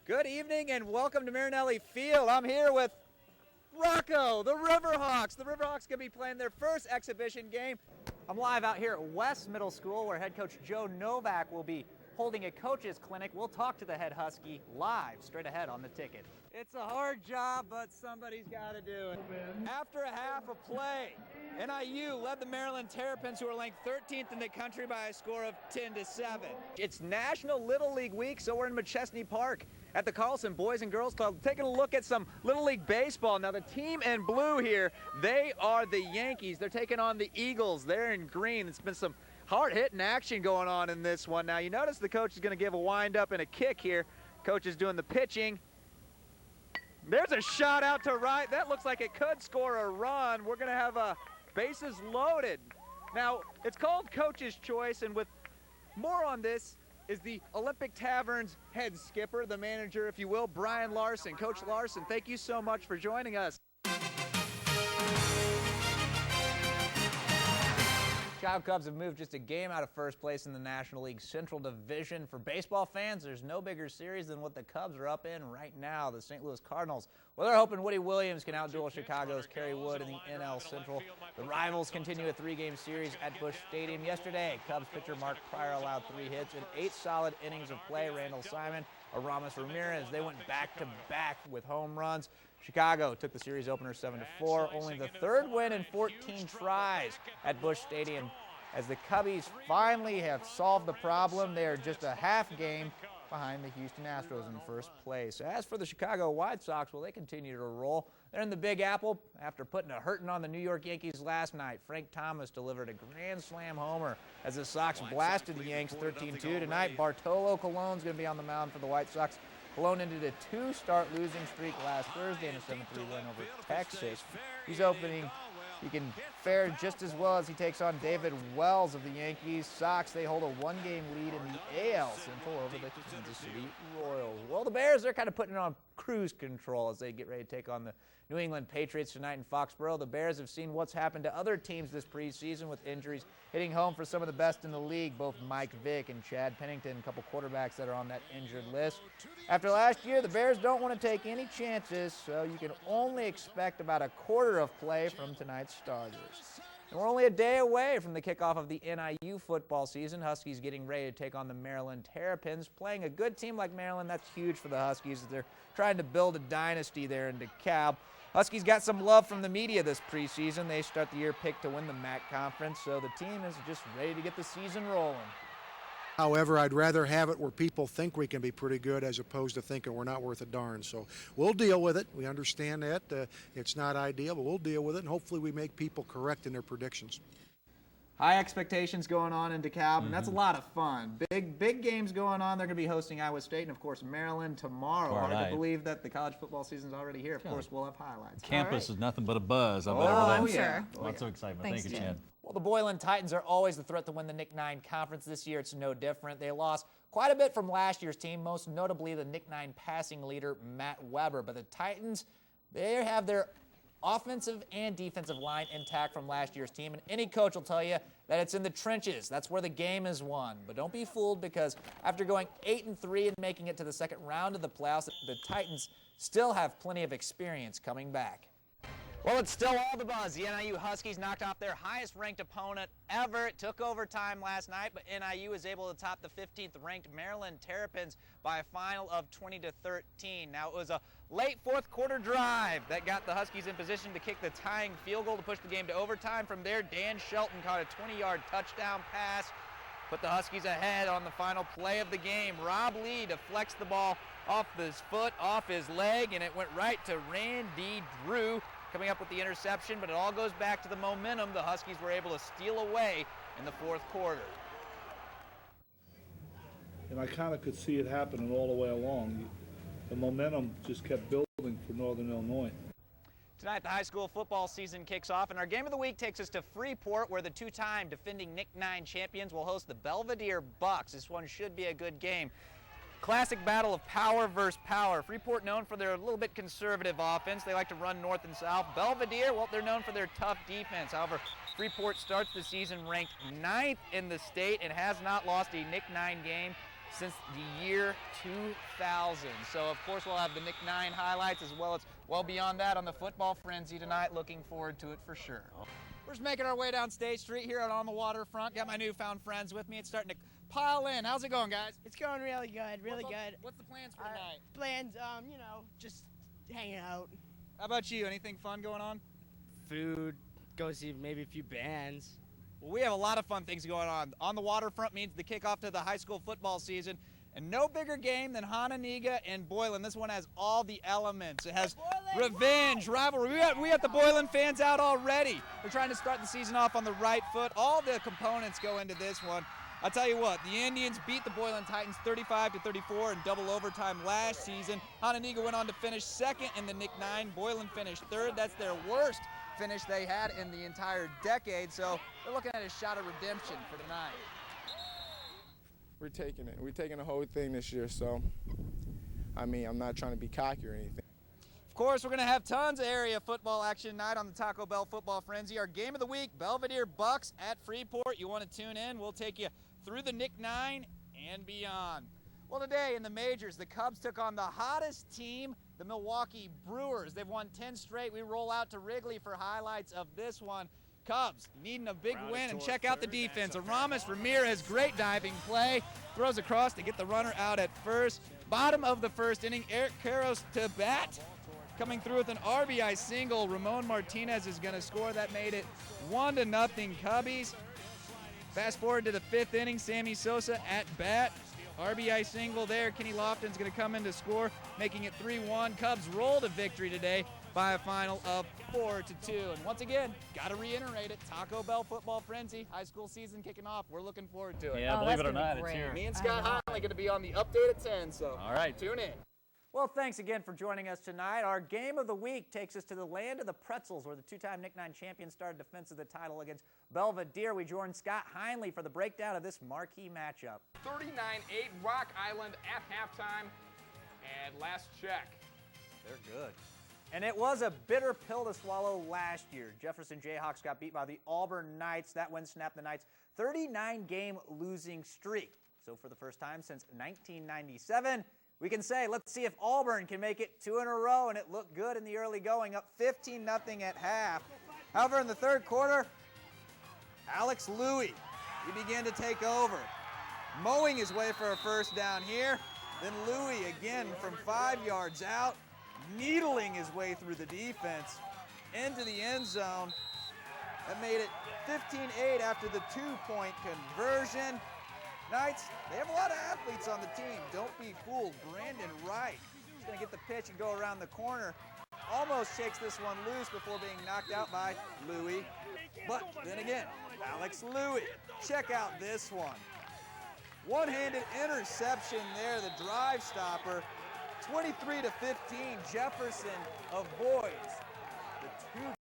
Good evening and welcome to Marinelli Field. I'm here with Rocco, the Riverhawks. The Riverhawks going to be playing their first exhibition game. I'm live out here at West Middle School where head coach Joe Novak will be holding a coach's clinic. We'll talk to the head Husky live straight ahead on the ticket. It's a hard job, but somebody's got to do it. After a half of play, NIU led the Maryland Terrapins, who are ranked 13th in the country, by a score of 10-7. It's National Little League Week, so we're in McChesney Park at the Carlson Boys and Girls Club, taking a look at some Little League baseball. Now the team in blue here, they are the Yankees. They're taking on the Eagles. They're in green. It's been some hard-hitting action going on in this one. Now you notice the coach is going to give a wind-up and a kick here. Coach is doing the pitching. There's a shot out to right. That looks like it could score a run. We're going to have bases loaded. Now, it's called Coach's Choice, and with more on this is the Olympic Tavern's head skipper, the manager, if you will, Brian Larson. Coach Larson, thank you so much for joining us. Chicago Cubs have moved just a game out of first place in the National League Central Division. For baseball fans, there's no bigger series than what the Cubs are up in right now, the St. Louis Cardinals. Well, they're hoping Woody Williams can outduel Chicago's Kerry Wood in the NL Central. The rivals continue a three-game series at Busch Stadium. Yesterday, Cubs pitcher Mark Pryor allowed 3 hits in 8 solid innings of play. Randall Simon, Aramis Ramirez, they went back-to-back with home runs. Chicago took the series opener 7-4, only the third win in 14 tries at Busch Stadium. As the Cubbies finally have solved the problem, they are just a half game behind the Houston Astros in first place. As for the Chicago White Sox, well, they continue to roll. They're in the Big Apple after putting a hurting on the New York Yankees last night. Frank Thomas delivered a grand slam homer as the Sox blasted the Yanks 13-2. Tonight, Bartolo Colon's going to be on the mound for the White Sox. Colon ended a 2-start losing streak last Thursday in a 7-3 win over Texas. He can fare just as well as he takes on David Wells of the Yankees. Sox, they hold a 1-game lead in the AL Central over the Kansas City Royals. Well, the Bears, they're kind of putting it on cruise control as they get ready to take on the New England Patriots tonight in Foxborough. The Bears have seen what's happened to other teams this preseason with injuries hitting home for some of the best in the league, both Mike Vick and Chad Pennington, a couple quarterbacks that are on that injured list. After last year, the Bears don't want to take any chances, so you can only expect about a quarter of play from tonight's starters. And we're only a day away from the kickoff of the NIU football season. Huskies getting ready to take on the Maryland Terrapins. Playing a good team like Maryland, that's huge for the Huskies as they're trying to build a dynasty there in DeKalb. Huskies got some love from the media this preseason. They start the year picked to win the MAC conference, so the team is just ready to get the season rolling. However, I'd rather have it where people think we can be pretty good as opposed to thinking we're not worth a darn. So we'll deal with it. We understand that. It's not ideal, but we'll deal with it, and hopefully we make people correct in their predictions. High expectations going on in DeKalb, and that's a lot of fun. Big games going on. They're going to be hosting Iowa State and, of course, Maryland tomorrow. Hard to believe that the college football season's already here. Of course, we'll have highlights. Campus is nothing but a buzz. I'm sure. Lots of excitement. Thank you, Chad. Well, the Boylan Titans are always the threat to win the Nick 9 conference. This year, it's no different. They lost quite a bit from last year's team, most notably the Nick 9 passing leader, Matt Weber. But the Titans, they have their offensive and defensive line intact from last year's team, and any coach will tell you that it's in the trenches. That's where the game is won. But don't be fooled, because after going 8-3 and making it to the second round of the playoffs, the Titans still have plenty of experience coming back. Well, it's still all the buzz. The NIU Huskies knocked off their highest-ranked opponent ever. It took overtime last night, but NIU is able to top the 15th-ranked Maryland Terrapins by a final of 20-13. Now, it was a late fourth-quarter drive that got the Huskies in position to kick the tying field goal to push the game to overtime. From there, Dan Shelton caught a 20-yard touchdown pass, put the Huskies ahead on the final play of the game. Rob Lee deflects the ball off his foot, off his leg, and it went right to Randy Drew, coming up with the interception, but it all goes back to the momentum the Huskies were able to steal away in the fourth quarter. And I kind of could see it happening all the way along. The momentum just kept building for Northern Illinois. Tonight, the high school football season kicks off, and our game of the week takes us to Freeport, where the two-time defending Nick 9 champions will host the Belvedere Bucks. This one should be a good game. Classic battle of power versus power. Freeport known for their little bit conservative offense. They like to run north and south. Belvedere, well, they're known for their tough defense. However, Freeport starts the season ranked 9th in the state and has not lost a Nick 9 game since the year 2000. So, of course, we'll have the Nick 9 highlights as well as well beyond that on the Football Frenzy tonight. Looking forward to it for sure. We're just making our way down State Street here on the waterfront. Got my newfound friends with me. It's starting to pile in. How's it going, guys? It's going really good, really good. What's the plans for tonight? Plans, you know, just hanging out. How about you? Anything fun going on? Food, go see maybe a few bands. Well, we have a lot of fun things going on. On the waterfront means the kickoff to the high school football season. And no bigger game than Hononegah and Boylan. This one has all the elements. It has revenge, rivalry. We got the Boylan fans out already. They're trying to start the season off on the right foot. All the components go into this one. I'll tell you what, the Indians beat the Boylan Titans 35-34 in double overtime last season. Hononegah went on to finish second in the Nick 9. Boylan finished third. That's their worst finish they had in the entire decade. So they're looking at a shot of redemption for tonight. We're taking it. We're taking the whole thing this year, so, I mean, I'm not trying to be cocky or anything. Of course, we're going to have tons of area football action tonight on the Taco Bell Football Frenzy. Our game of the week, Belvedere Bucks at Freeport. You want to tune in? We'll take you through the Nick 9 and beyond. Well, today in the majors, the Cubs took on the hottest team, the Milwaukee Brewers. They've won 10 straight. We roll out to Wrigley for highlights of this one. Cubs needing a big win, and check out the defense. Aramis Ramirez, great diving play, throws across to get the runner out at first. Bottom of the first inning, Eric Carros to bat, coming through with an RBI single. Ramon Martinez is going to score. That made it 1-0 Cubbies. Fast forward to the fifth inning, Sammy Sosa at bat. RBI single there. Kenny Lofton's going to come in to score, making it 3-1. Cubs roll to victory today by a final of 4-2. And once again, got to reiterate it, Taco Bell Football Frenzy, high school season kicking off. We're looking forward to it. Yeah, believe it or not, it's here. Me and Scott Hinley going to be on the update at 10, so All right. tune in. Well, thanks again for joining us tonight. Our game of the week takes us to the land of the pretzels, where the two-time Nick 9 champions started defense of the title against Belvedere. We joined Scott Hinley for the breakdown of this marquee matchup. 39-8 Rock Island at halftime, and last check. They're good. And it was a bitter pill to swallow last year. Jefferson Jayhawks got beat by the Auburn Knights. That win snapped the Knights' 39-game losing streak. So for the first time since 1997, we can say, let's see if Auburn can make it 2 in a row, and it looked good in the early going, up 15-0 at half. However, in the third quarter, Alex Louie, he began to take over, mowing his way for a first down here. Then Louie again from 5 yards out, needling his way through the defense into the end zone. That made it 15-8 after the 2-point conversion. Knights, they have a lot of athletes on the team. Don't be fooled. Brandon Wright is going to get the pitch and go around the corner. Almost shakes this one loose before being knocked out by Louie. But then again, Alex Louie. Check out this one. One-handed interception there, the drive stopper. 23-15, Jefferson avoids the